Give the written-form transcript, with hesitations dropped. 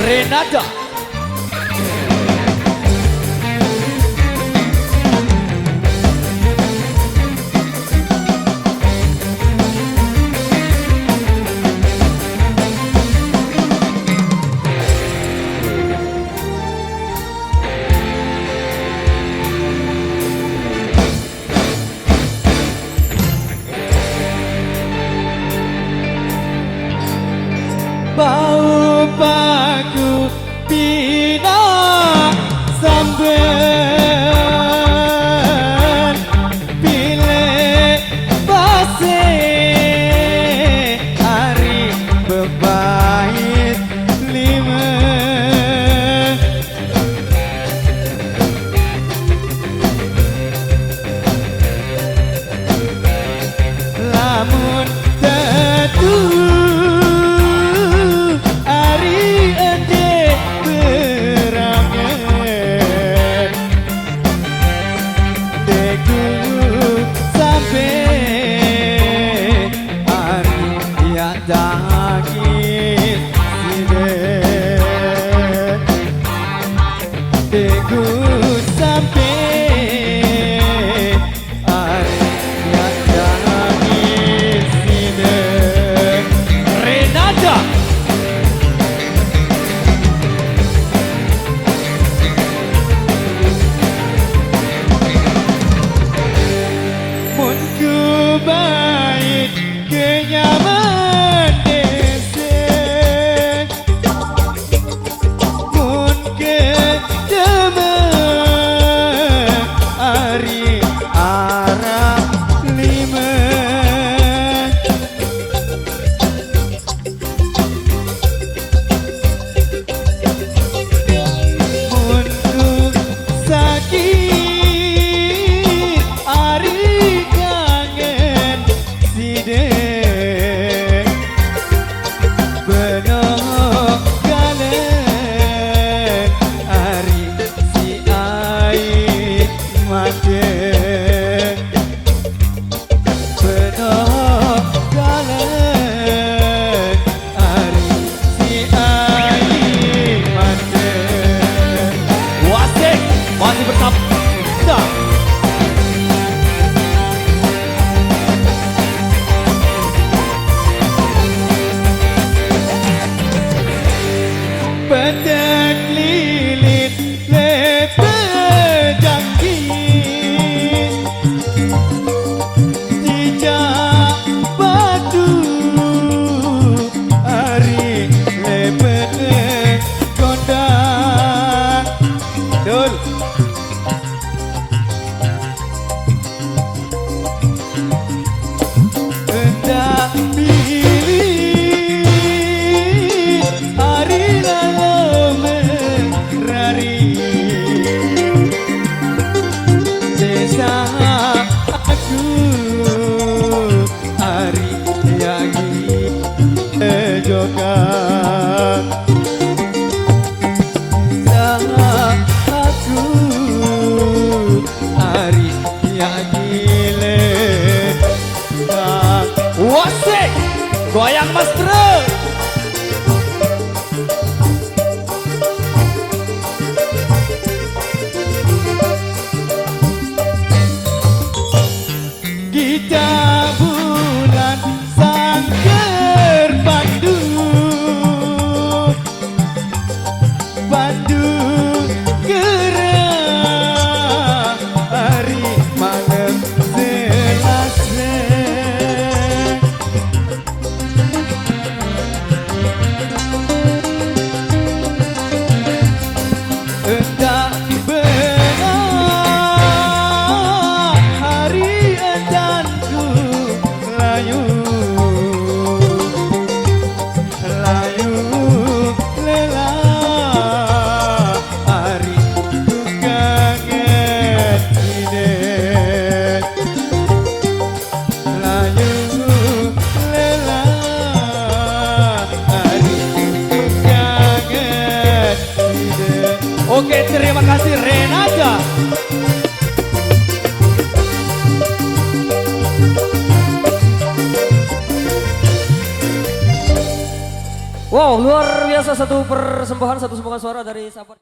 Renata. Bau paku pina samben pilih base hari bebait lima lamun teduh petek lilit lepe janji tidak batu hari lepe gondang dul hendak goyang mas bro. Kita bulan sangker pandu pandu gerah hari malam selasa hendak benar hari edanku layu layu lela hari ku kangen ini layu lela hari ku kangen ini. Oke, terima kasih Renata. Wow, luar biasa satu persembahan suara dari sahabat.